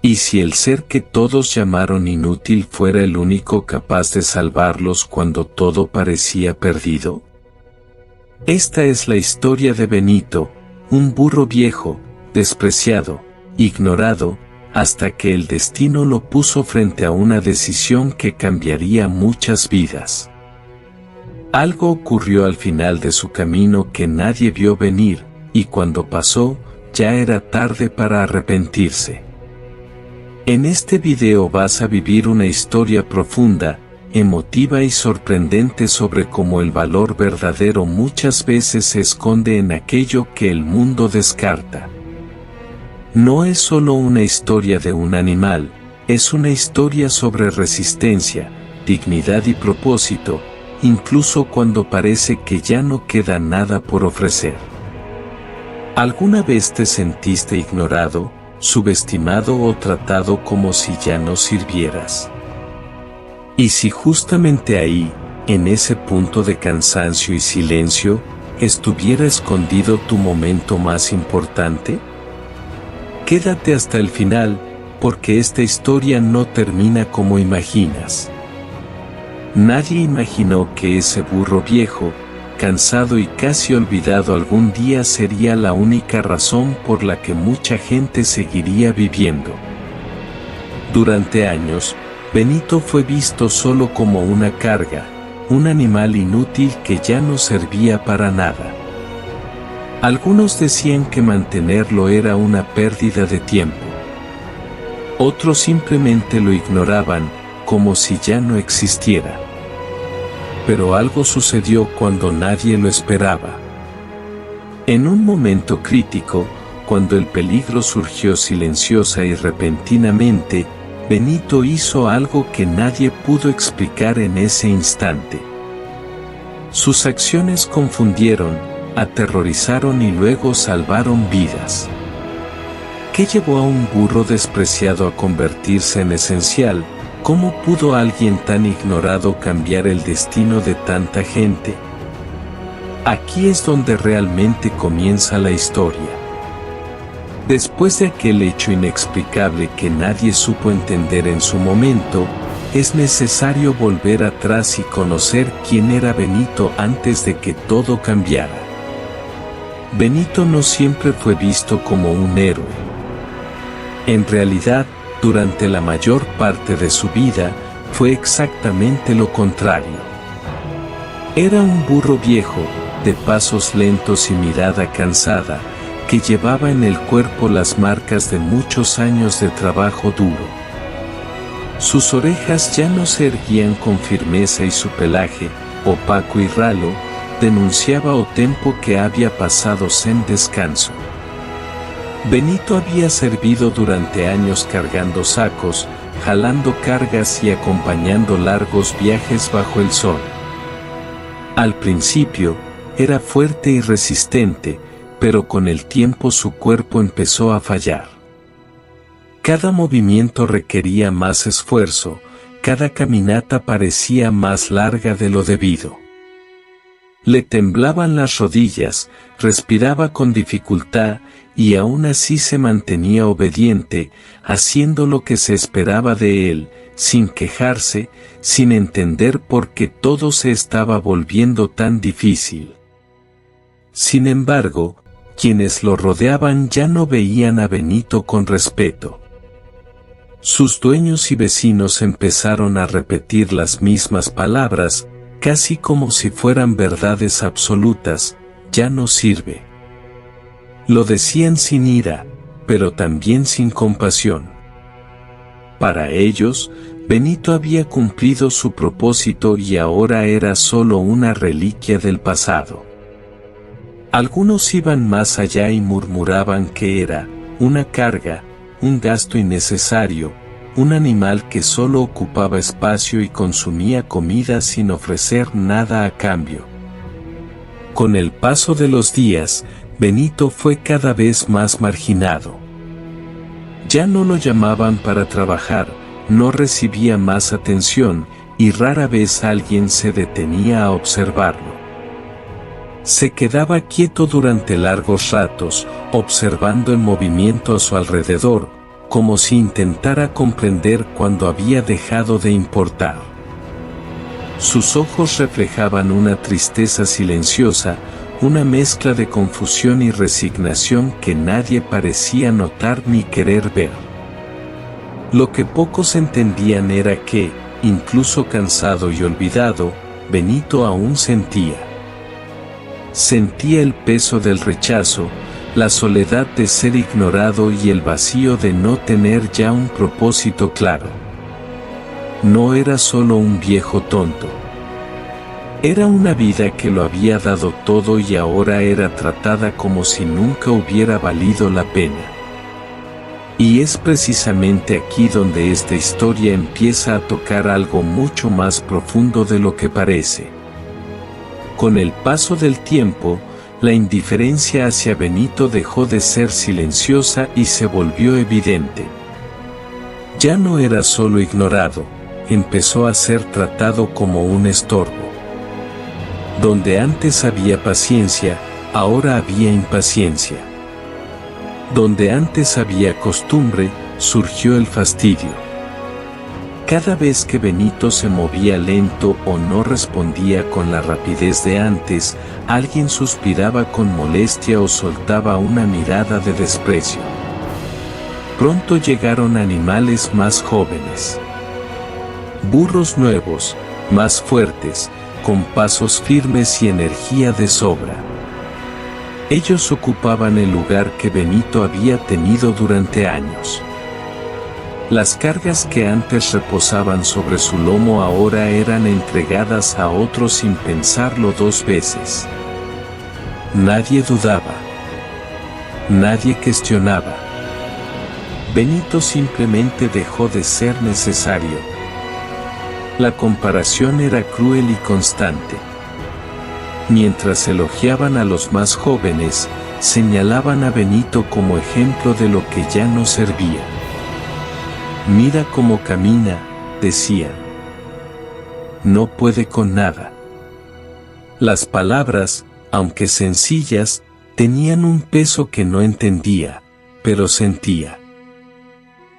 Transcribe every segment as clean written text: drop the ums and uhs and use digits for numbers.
¿Y si el ser que todos llamaron inútil fuera el único capaz de salvarlos cuando todo parecía perdido? Esta es la historia de Benito, un burro viejo, despreciado, ignorado, hasta que el destino lo puso frente a una decisión que cambiaría muchas vidas. Algo ocurrió al final de su camino que nadie vio venir, y cuando pasó, ya era tarde para arrepentirse. En este video vas a vivir una historia profunda, emotiva y sorprendente sobre cómo el valor verdadero muchas veces se esconde en aquello que el mundo descarta. No es solo una historia de un animal, es una historia sobre resistencia, dignidad y propósito, incluso cuando parece que ya no queda nada por ofrecer. ¿Alguna vez te sentiste ignorado, subestimado o tratado como si ya no sirvieras? ¿Y si justamente ahí, en ese punto de cansancio y silencio, estuviera escondido tu momento más importante? Quédate hasta el final, porque esta historia no termina como imaginas. Nadie imaginó que ese burro viejo, cansado y casi olvidado algún día sería la única razón por la que mucha gente seguiría viviendo. Durante años, Benito fue visto solo como una carga, un animal inútil que ya no servía para nada. Algunos decían que mantenerlo era una pérdida de tiempo. Otros simplemente lo ignoraban, como si ya no existiera. Pero algo sucedió cuando nadie lo esperaba. En un momento crítico, cuando el peligro surgió silenciosa y repentinamente, Benito hizo algo que nadie pudo explicar en ese instante. Sus acciones confundieron, aterrorizaron y luego salvaron vidas. ¿Qué llevó a un burro despreciado a convertirse en esencial? ¿Cómo pudo alguien tan ignorado cambiar el destino de tanta gente? Aquí es donde realmente comienza la historia. Después de aquel hecho inexplicable que nadie supo entender en su momento, es necesario volver atrás y conocer quién era Benito antes de que todo cambiara. Benito no siempre fue visto como un héroe. En realidad, durante la mayor parte de su vida, fue exactamente lo contrario. Era un burro viejo, de pasos lentos y mirada cansada, que llevaba en el cuerpo las marcas de muchos años de trabajo duro. Sus orejas ya no se erguían con firmeza y su pelaje, opaco y ralo, denunciaba o tiempo que había pasado sin descanso. Benito había servido durante años cargando sacos, jalando cargas y acompañando largos viajes bajo el sol. Al principio, era fuerte y resistente, pero con el tiempo su cuerpo empezó a fallar. Cada movimiento requería más esfuerzo, cada caminata parecía más larga de lo debido. Le temblaban las rodillas, respiraba con dificultad y aún así se mantenía obediente, haciendo lo que se esperaba de él, sin quejarse, sin entender por qué todo se estaba volviendo tan difícil. Sin embargo, quienes lo rodeaban ya no veían a Benito con respeto. Sus dueños y vecinos empezaron a repetir las mismas palabras, casi como si fueran verdades absolutas: ya no sirve. Lo decían sin ira, pero también sin compasión. Para ellos, Benito había cumplido su propósito y ahora era solo una reliquia del pasado. Algunos iban más allá y murmuraban que era una carga, un gasto innecesario, un animal que solo ocupaba espacio y consumía comida sin ofrecer nada a cambio. Con el paso de los días, Benito fue cada vez más marginado. Ya no lo llamaban para trabajar, no recibía más atención, y rara vez alguien se detenía a observarlo. Se quedaba quieto durante largos ratos, observando el movimiento a su alrededor, como si intentara comprender cuando había dejado de importar. Sus ojos reflejaban una tristeza silenciosa, una mezcla de confusión y resignación que nadie parecía notar ni querer ver. Lo que pocos entendían era que, incluso cansado y olvidado, Benito aún sentía. Sentía el peso del rechazo, la soledad de ser ignorado y el vacío de no tener ya un propósito claro. No era solo un viejo tonto. Era una vida que lo había dado todo y ahora era tratada como si nunca hubiera valido la pena. Y es precisamente aquí donde esta historia empieza a tocar algo mucho más profundo de lo que parece. Con el paso del tiempo, la indiferencia hacia Benito dejó de ser silenciosa y se volvió evidente. Ya no era solo ignorado, empezó a ser tratado como un estorbo. Donde antes había paciencia, ahora había impaciencia. Donde antes había costumbre, surgió el fastidio. Cada vez que Benito se movía lento o no respondía con la rapidez de antes, alguien suspiraba con molestia o soltaba una mirada de desprecio. Pronto llegaron animales más jóvenes. Burros nuevos, más fuertes, con pasos firmes y energía de sobra. Ellos ocupaban el lugar que Benito había tenido durante años. Las cargas que antes reposaban sobre su lomo ahora eran entregadas a otros sin pensarlo dos veces. Nadie dudaba. Nadie cuestionaba. Benito simplemente dejó de ser necesario. La comparación era cruel y constante. Mientras elogiaban a los más jóvenes, señalaban a Benito como ejemplo de lo que ya no servía. Mira cómo camina, decían. No puede con nada. Las palabras, aunque sencillas, tenían un peso que no entendía, pero sentía.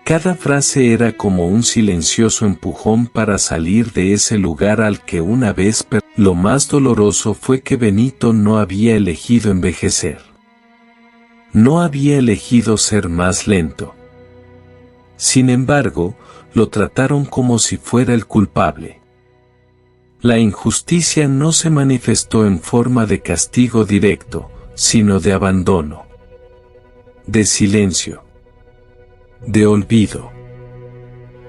Cada frase era como un silencioso empujón para salir de ese lugar al que una vez Lo más doloroso fue que Benito no había elegido envejecer. No había elegido ser más lento. Sin embargo, lo trataron como si fuera el culpable. La injusticia no se manifestó en forma de castigo directo, sino de abandono, de silencio, de olvido.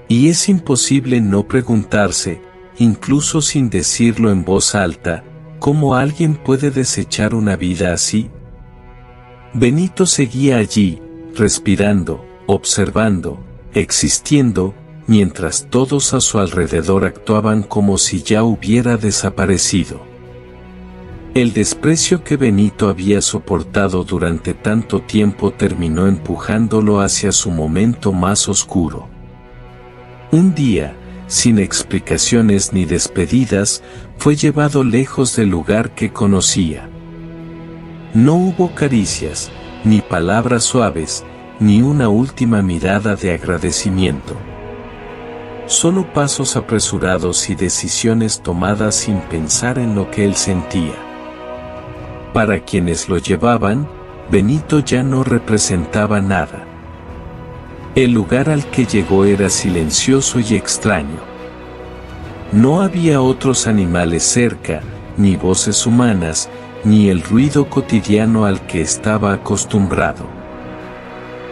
Y es imposible no preguntarse, incluso sin decirlo en voz alta, ¿cómo alguien puede desechar una vida así? Benito seguía allí, respirando, observando, existiendo, mientras todos a su alrededor actuaban como si ya hubiera desaparecido. El desprecio que Benito había soportado durante tanto tiempo terminó empujándolo hacia su momento más oscuro. Un día, sin explicaciones ni despedidas, fue llevado lejos del lugar que conocía. No hubo caricias, ni palabras suaves, ni una última mirada de agradecimiento. Solo pasos apresurados y decisiones tomadas sin pensar en lo que él sentía. Para quienes lo llevaban, Benito ya no representaba nada. El lugar al que llegó era silencioso y extraño. No había otros animales cerca, ni voces humanas, ni el ruido cotidiano al que estaba acostumbrado.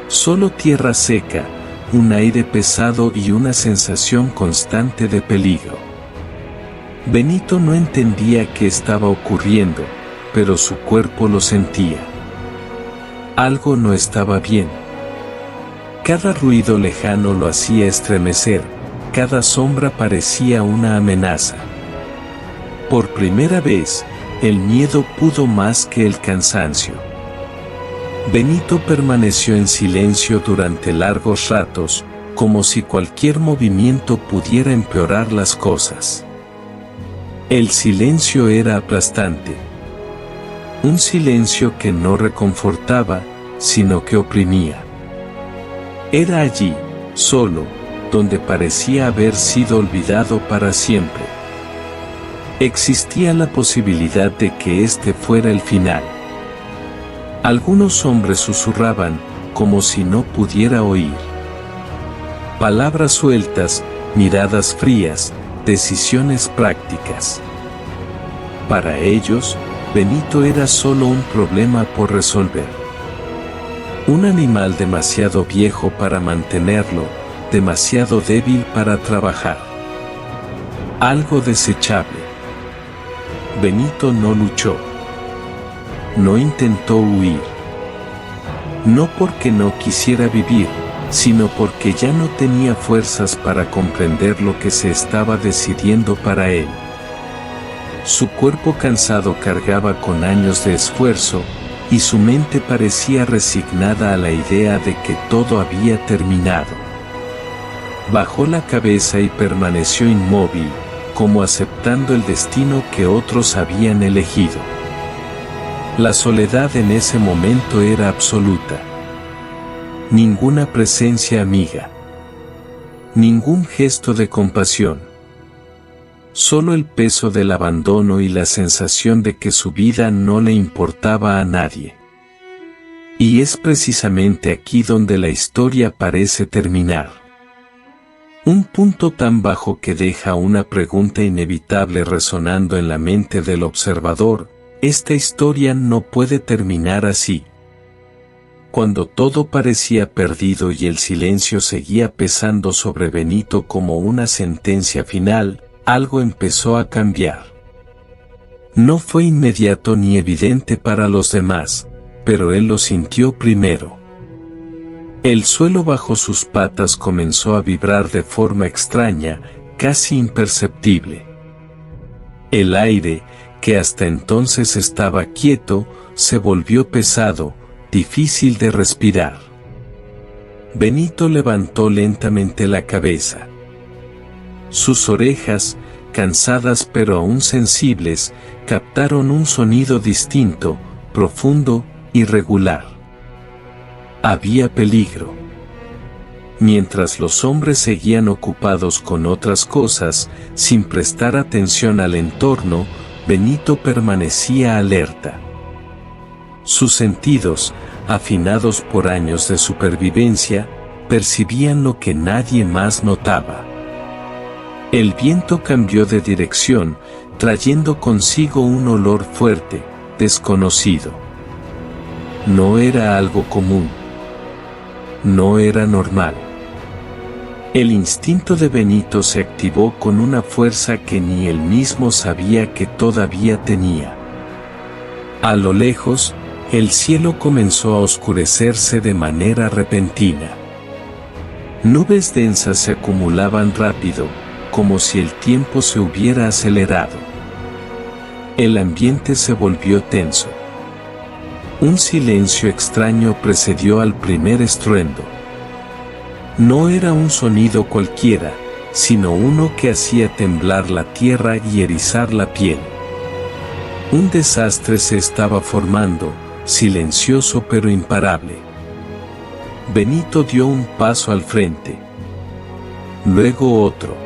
Solo tierra seca, un aire pesado y una sensación constante de peligro. Benito no entendía qué estaba ocurriendo, pero su cuerpo lo sentía. Algo no estaba bien. Cada ruido lejano lo hacía estremecer, cada sombra parecía una amenaza. Por primera vez, el miedo pudo más que el cansancio. Benito permaneció en silencio durante largos ratos, como si cualquier movimiento pudiera empeorar las cosas. El silencio era aplastante. Un silencio que no reconfortaba, sino que oprimía. Era allí, solo, donde parecía haber sido olvidado para siempre. Existía la posibilidad de que este fuera el final. Algunos hombres susurraban, como si no pudiera oír. Palabras sueltas, miradas frías, decisiones prácticas. Para ellos, Benito era solo un problema por resolver. Un animal demasiado viejo para mantenerlo, demasiado débil para trabajar. Algo desechable. Benito no luchó. No intentó huir. No porque no quisiera vivir, sino porque ya no tenía fuerzas para comprender lo que se estaba decidiendo para él. Su cuerpo cansado cargaba con años de esfuerzo, y su mente parecía resignada a la idea de que todo había terminado. Bajó la cabeza y permaneció inmóvil, como aceptando el destino que otros habían elegido. La soledad en ese momento era absoluta. Ninguna presencia amiga. Ningún gesto de compasión. Solo el peso del abandono y la sensación de que su vida no le importaba a nadie. Y es precisamente aquí donde la historia parece terminar. Un punto tan bajo que deja una pregunta inevitable resonando en la mente del observador: esta historia no puede terminar así. Cuando todo parecía perdido y el silencio seguía pesando sobre Benito como una sentencia final, algo empezó a cambiar. No fue inmediato ni evidente para los demás, pero él lo sintió primero. El suelo bajo sus patas comenzó a vibrar de forma extraña, casi imperceptible. El aire, que hasta entonces estaba quieto, se volvió pesado, difícil de respirar. Benito levantó lentamente la cabeza. Sus orejas, cansadas pero aún sensibles, captaron un sonido distinto, profundo, irregular. Había peligro. Mientras los hombres seguían ocupados con otras cosas, sin prestar atención al entorno, Benito permanecía alerta. Sus sentidos, afinados por años de supervivencia, percibían lo que nadie más notaba. El viento cambió de dirección, trayendo consigo un olor fuerte, desconocido. No era algo común. No era normal. El instinto de Benito se activó con una fuerza que ni él mismo sabía que todavía tenía. A lo lejos, el cielo comenzó a oscurecerse de manera repentina. Nubes densas se acumulaban rápido, como si el tiempo se hubiera acelerado. El ambiente se volvió tenso. Un silencio extraño precedió al primer estruendo. No era un sonido cualquiera, sino uno que hacía temblar la tierra y erizar la piel. Un desastre se estaba formando, silencioso pero imparable. Benito dio un paso al frente. Luego otro.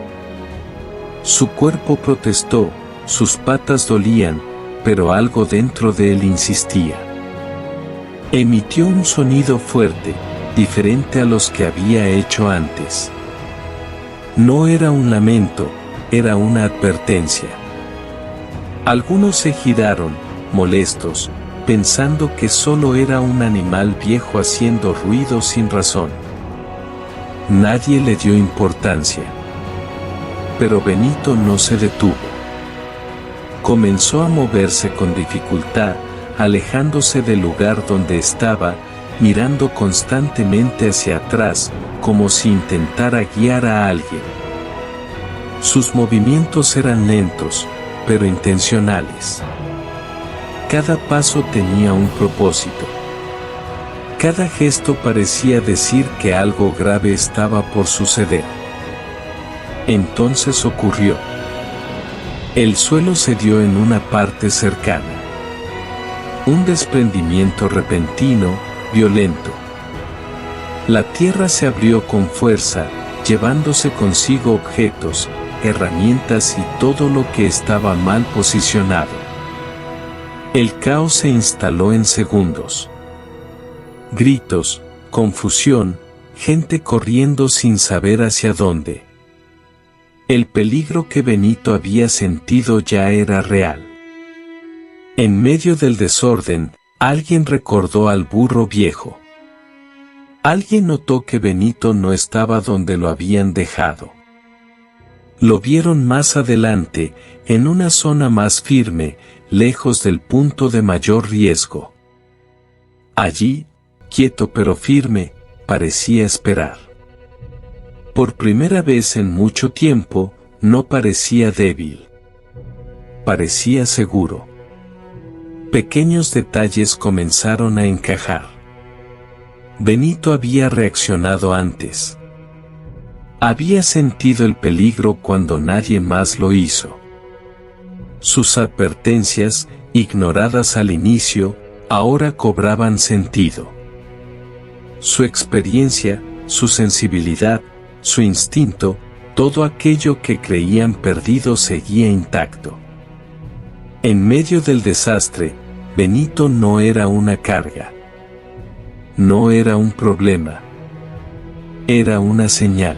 Su cuerpo protestó, sus patas dolían, pero algo dentro de él insistía. Emitió un sonido fuerte, diferente a los que había hecho antes. No era un lamento, era una advertencia. Algunos se giraron, molestos, pensando que solo era un animal viejo haciendo ruido sin razón. Nadie le dio importancia. Pero Benito no se detuvo. Comenzó a moverse con dificultad, alejándose del lugar donde estaba, mirando constantemente hacia atrás, como si intentara guiar a alguien. Sus movimientos eran lentos, pero intencionales. Cada paso tenía un propósito. Cada gesto parecía decir que algo grave estaba por suceder. Entonces ocurrió. El suelo cedió en una parte cercana. Un desprendimiento repentino, violento. La tierra se abrió con fuerza, llevándose consigo objetos, herramientas y todo lo que estaba mal posicionado. El caos se instaló en segundos. Gritos, confusión, gente corriendo sin saber hacia dónde. El peligro que Benito había sentido ya era real. En medio del desorden, alguien recordó al burro viejo. Alguien notó que Benito no estaba donde lo habían dejado. Lo vieron más adelante, en una zona más firme, lejos del punto de mayor riesgo. Allí, quieto pero firme, parecía esperar. Por primera vez en mucho tiempo, no parecía débil. Parecía seguro. Pequeños detalles comenzaron a encajar. Benito había reaccionado antes. Había sentido el peligro cuando nadie más lo hizo. Sus advertencias, ignoradas al inicio, ahora cobraban sentido. Su experiencia, su sensibilidad, su instinto, todo aquello que creían perdido seguía intacto. En medio del desastre, Benito no era una carga. No era un problema. Era una señal.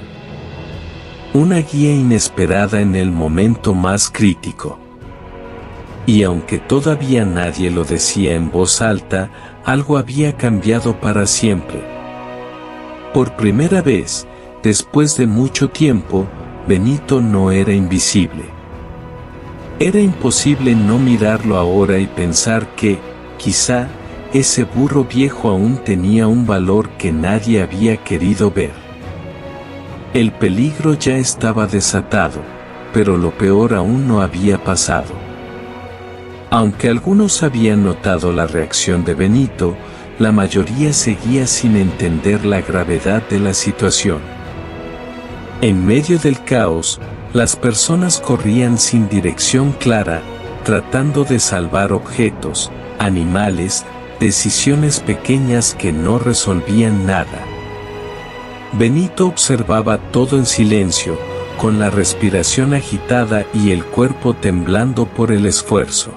Una guía inesperada en el momento más crítico. Y aunque todavía nadie lo decía en voz alta, algo había cambiado para siempre. Por primera vez, después de mucho tiempo, Benito no era invisible. Era imposible no mirarlo ahora y pensar que, quizá, ese burro viejo aún tenía un valor que nadie había querido ver. El peligro ya estaba desatado, pero lo peor aún no había pasado. Aunque algunos habían notado la reacción de Benito, la mayoría seguía sin entender la gravedad de la situación. En medio del caos, las personas corrían sin dirección clara, tratando de salvar objetos, animales, decisiones pequeñas que no resolvían nada. Benito observaba todo en silencio, con la respiración agitada y el cuerpo temblando por el esfuerzo.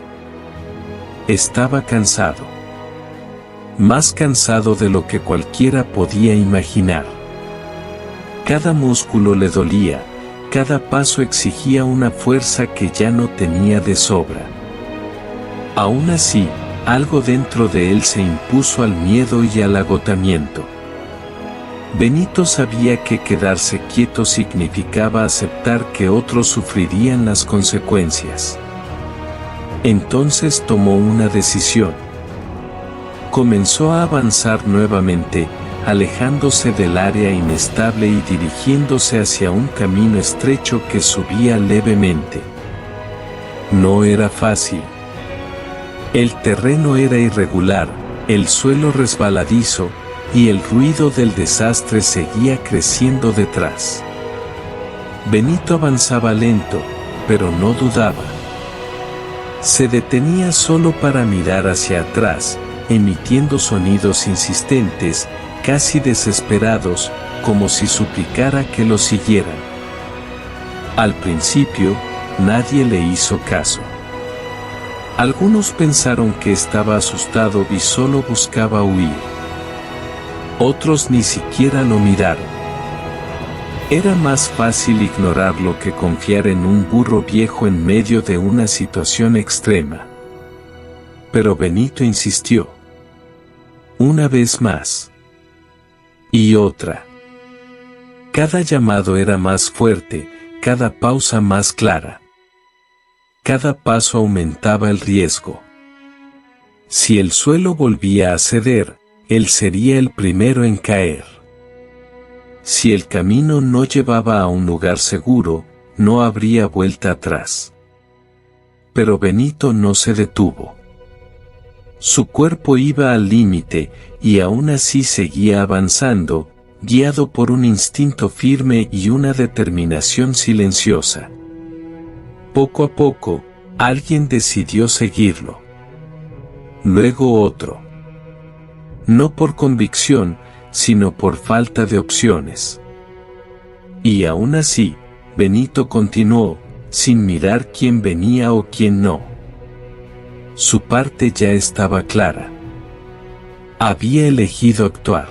Estaba cansado. Más cansado de lo que cualquiera podía imaginar. Cada músculo le dolía, cada paso exigía una fuerza que ya no tenía de sobra. Aún así, algo dentro de él se impuso al miedo y al agotamiento. Benito sabía que quedarse quieto significaba aceptar que otros sufrirían las consecuencias. Entonces tomó una decisión. Comenzó a avanzar nuevamente, alejándose del área inestable y dirigiéndose hacia un camino estrecho que subía levemente. No era fácil. El terreno era irregular, el suelo resbaladizo, y el ruido del desastre seguía creciendo detrás. Benito avanzaba lento, pero no dudaba. Se detenía solo para mirar hacia atrás, emitiendo sonidos insistentes, casi desesperados, como si suplicara que lo siguieran. Al principio, nadie le hizo caso. Algunos pensaron que estaba asustado y solo buscaba huir. Otros ni siquiera lo miraron. Era más fácil ignorarlo que confiar en un burro viejo en medio de una situación extrema. Pero Benito insistió. Una vez más. Y otra. Cada llamado era más fuerte, cada pausa más clara. Cada paso aumentaba el riesgo. Si el suelo volvía a ceder, él sería el primero en caer. Si el camino no llevaba a un lugar seguro, no habría vuelta atrás. Pero Benito no se detuvo. Su cuerpo iba al límite, y aún así seguía avanzando, guiado por un instinto firme y una determinación silenciosa. Poco a poco, alguien decidió seguirlo. Luego otro. No por convicción, sino por falta de opciones. Y aún así, Benito continuó, sin mirar quién venía o quién no. Su parte ya estaba clara. Había elegido actuar.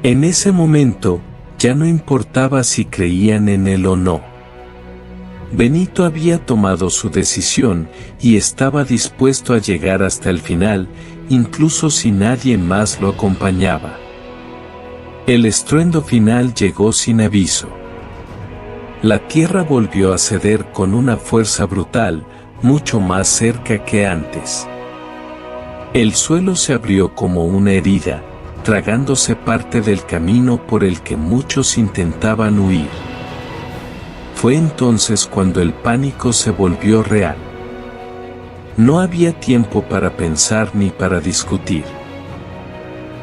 En ese momento, ya no importaba si creían en él o no. Benito había tomado su decisión y estaba dispuesto a llegar hasta el final, incluso si nadie más lo acompañaba. El estruendo final llegó sin aviso. La tierra volvió a ceder con una fuerza brutal, mucho más cerca que antes. El suelo se abrió como una herida, tragándose parte del camino por el que muchos intentaban huir. Fue entonces cuando el pánico se volvió real. No había tiempo para pensar ni para discutir.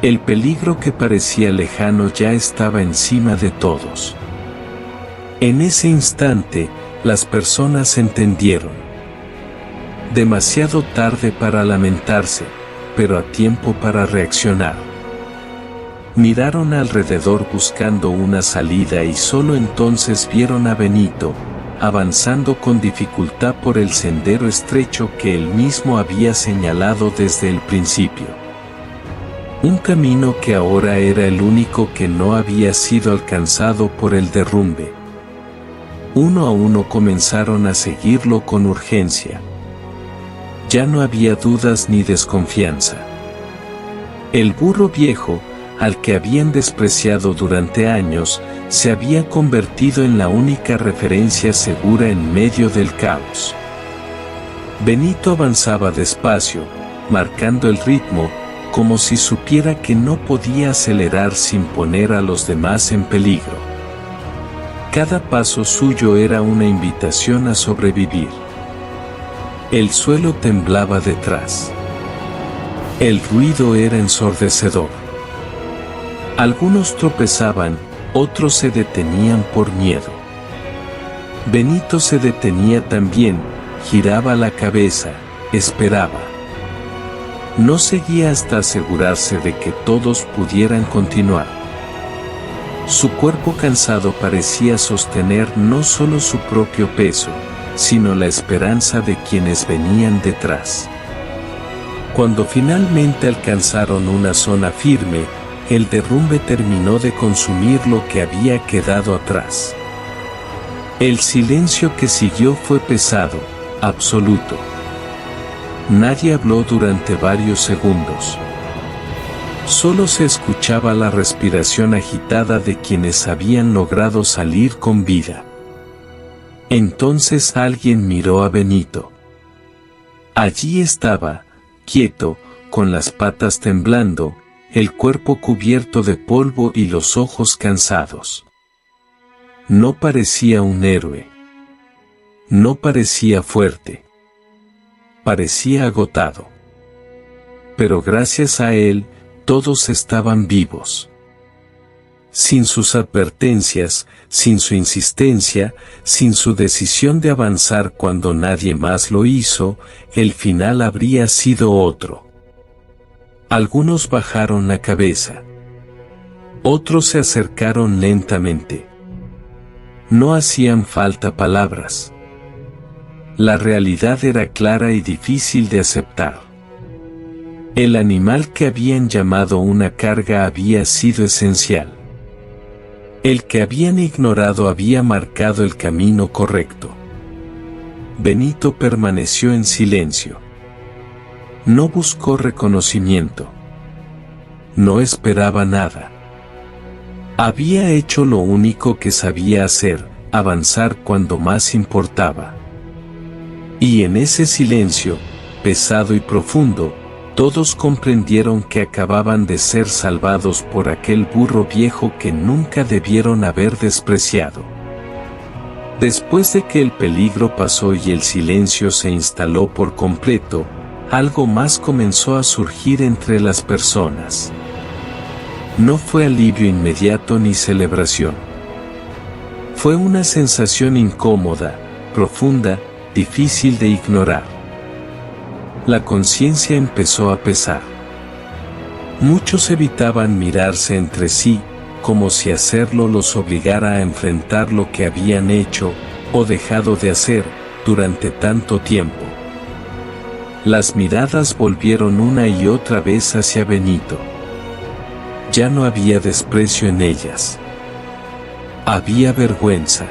El peligro que parecía lejano ya estaba encima de todos. En ese instante, las personas entendieron. Demasiado tarde para lamentarse, pero a tiempo para reaccionar. Miraron alrededor buscando una salida y solo entonces vieron a Benito, avanzando con dificultad por el sendero estrecho que él mismo había señalado desde el principio. Un camino que ahora era el único que no había sido alcanzado por el derrumbe. Uno a uno comenzaron a seguirlo con urgencia. Ya no había dudas ni desconfianza. El burro viejo, al que habían despreciado durante años, se había convertido en la única referencia segura en medio del caos. Benito avanzaba despacio, marcando el ritmo, como si supiera que no podía acelerar sin poner a los demás en peligro. Cada paso suyo era una invitación a sobrevivir. El suelo temblaba detrás. El ruido era ensordecedor. Algunos tropezaban, otros se detenían por miedo. Benito se detenía también, giraba la cabeza, esperaba. No seguía hasta asegurarse de que todos pudieran continuar. Su cuerpo cansado parecía sostener no solo su propio peso, sino la esperanza de quienes venían detrás. Cuando finalmente alcanzaron una zona firme, el derrumbe terminó de consumir lo que había quedado atrás. El silencio que siguió fue pesado, absoluto. Nadie habló durante varios segundos. Solo se escuchaba la respiración agitada de quienes habían logrado salir con vida. Entonces alguien miró a Benito. Allí estaba, quieto, con las patas temblando, el cuerpo cubierto de polvo y los ojos cansados. No parecía un héroe. No parecía fuerte. Parecía agotado. Pero gracias a él, todos estaban vivos. Sin sus advertencias, sin su insistencia, sin su decisión de avanzar cuando nadie más lo hizo, el final habría sido otro. Algunos bajaron la cabeza. Otros se acercaron lentamente. No hacían falta palabras. La realidad era clara y difícil de aceptar. El animal que habían llamado una carga había sido esencial. El que habían ignorado había marcado el camino correcto. Benito permaneció en silencio. No buscó reconocimiento. No esperaba nada. Había hecho lo único que sabía hacer, avanzar cuando más importaba. Y en ese silencio, pesado y profundo, todos comprendieron que acababan de ser salvados por aquel burro viejo que nunca debieron haber despreciado. Después de que el peligro pasó y el silencio se instaló por completo, algo más comenzó a surgir entre las personas. No fue alivio inmediato ni celebración. Fue una sensación incómoda, profunda, difícil de ignorar. La conciencia empezó a pesar. Muchos evitaban mirarse entre sí, como si hacerlo los obligara a enfrentar lo que habían hecho, o dejado de hacer, durante tanto tiempo. Las miradas volvieron una y otra vez hacia Benito. Ya no había desprecio en ellas. Había vergüenza.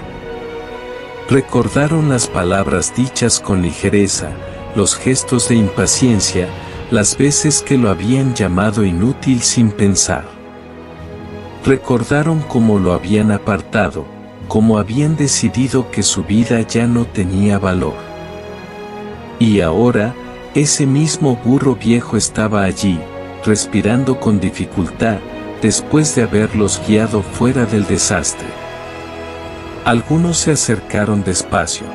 Recordaron las palabras dichas con ligereza, los gestos de impaciencia, las veces que lo habían llamado inútil sin pensar. Recordaron cómo lo habían apartado, cómo habían decidido que su vida ya no tenía valor. Y ahora, ese mismo burro viejo estaba allí, respirando con dificultad, después de haberlos guiado fuera del desastre. Algunos se acercaron despacio.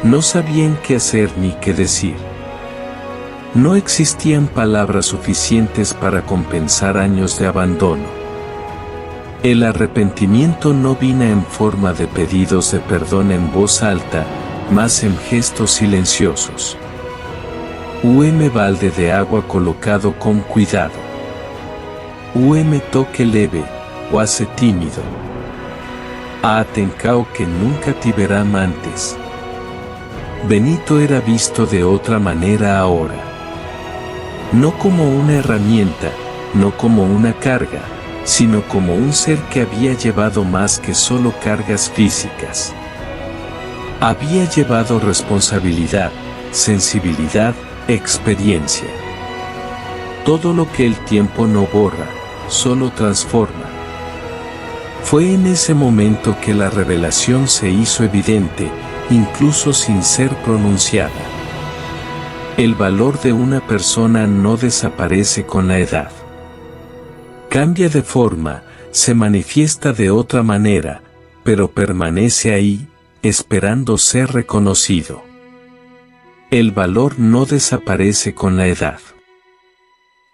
No sabían qué hacer ni qué decir. No existían palabras suficientes para compensar años de abandono. El arrepentimiento no vino en forma de pedidos de perdón en voz alta, más en gestos silenciosos. Balde de agua colocado con cuidado. Toque leve, o hace tímido. Atencao que nunca te verán antes. Benito era visto de otra manera ahora. No como una herramienta, no como una carga, sino como un ser que había llevado más que solo cargas físicas. Había llevado responsabilidad, sensibilidad, experiencia. Todo lo que el tiempo no borra, solo transforma. Fue en ese momento que la revelación se hizo evidente, incluso sin ser pronunciada. El valor de una persona no desaparece con la edad. Cambia de forma, se manifiesta de otra manera, pero permanece ahí, esperando ser reconocido. El valor no desaparece con la edad.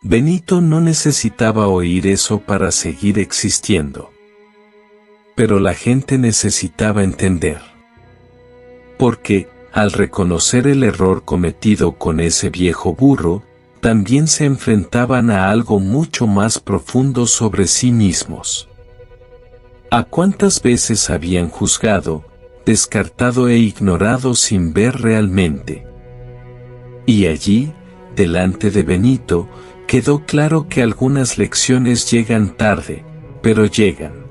Benito no necesitaba oír eso para seguir existiendo. Pero la gente necesitaba entender. Porque, al reconocer el error cometido con ese viejo burro, también se enfrentaban a algo mucho más profundo sobre sí mismos. ¿A cuántas veces habían juzgado, descartado e ignorado sin ver realmente? Y allí, delante de Benito, quedó claro que algunas lecciones llegan tarde, pero llegan.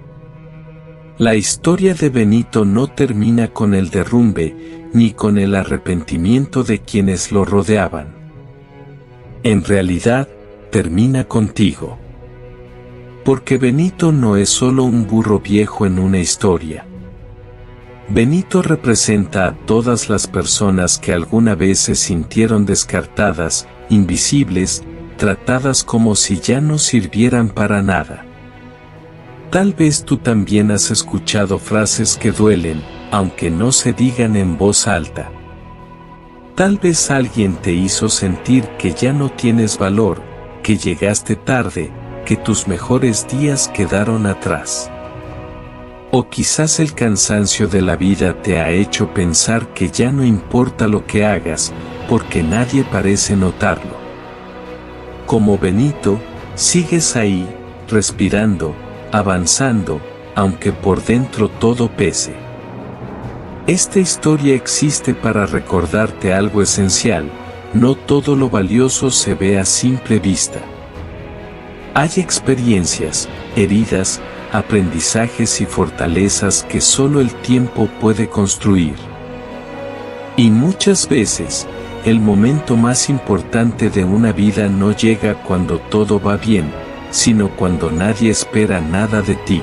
La historia de Benito no termina con el derrumbe, ni con el arrepentimiento de quienes lo rodeaban. En realidad, termina contigo. Porque Benito no es solo un burro viejo en una historia. Benito representa a todas las personas que alguna vez se sintieron descartadas, invisibles, tratadas como si ya no sirvieran para nada. Tal vez tú también has escuchado frases que duelen, aunque no se digan en voz alta. Tal vez alguien te hizo sentir que ya no tienes valor, que llegaste tarde, que tus mejores días quedaron atrás. O quizás el cansancio de la vida te ha hecho pensar que ya no importa lo que hagas, porque nadie parece notarlo. Como Benito, sigues ahí, respirando, avanzando, aunque por dentro todo pese. Esta historia existe para recordarte algo esencial: no todo lo valioso se ve a simple vista. Hay experiencias, heridas, aprendizajes y fortalezas que solo el tiempo puede construir. Y muchas veces, el momento más importante de una vida no llega cuando todo va bien, sino cuando nadie espera nada de ti.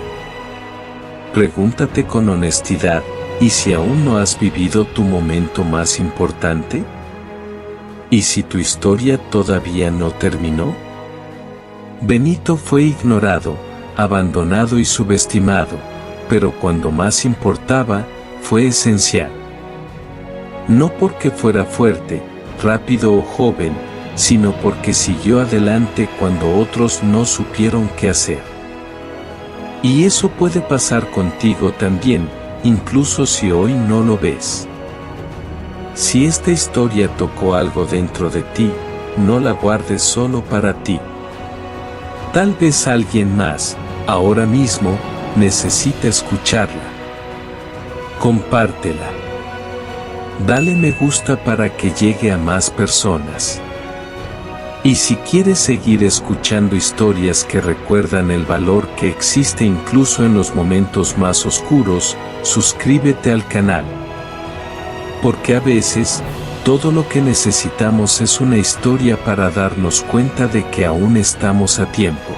Pregúntate con honestidad, ¿y si aún no has vivido tu momento más importante? ¿Y si tu historia todavía no terminó? Benito fue ignorado, abandonado y subestimado, pero cuando más importaba, fue esencial. No porque fuera fuerte, rápido o joven, sino porque siguió adelante cuando otros no supieron qué hacer. Y eso puede pasar contigo también, incluso si hoy no lo ves. Si esta historia tocó algo dentro de ti, no la guardes solo para ti. Tal vez alguien más, ahora mismo, necesita escucharla. Compártela. Dale me gusta para que llegue a más personas. Y si quieres seguir escuchando historias que recuerdan el valor que existe incluso en los momentos más oscuros, suscríbete al canal. Porque a veces, todo lo que necesitamos es una historia para darnos cuenta de que aún estamos a tiempo.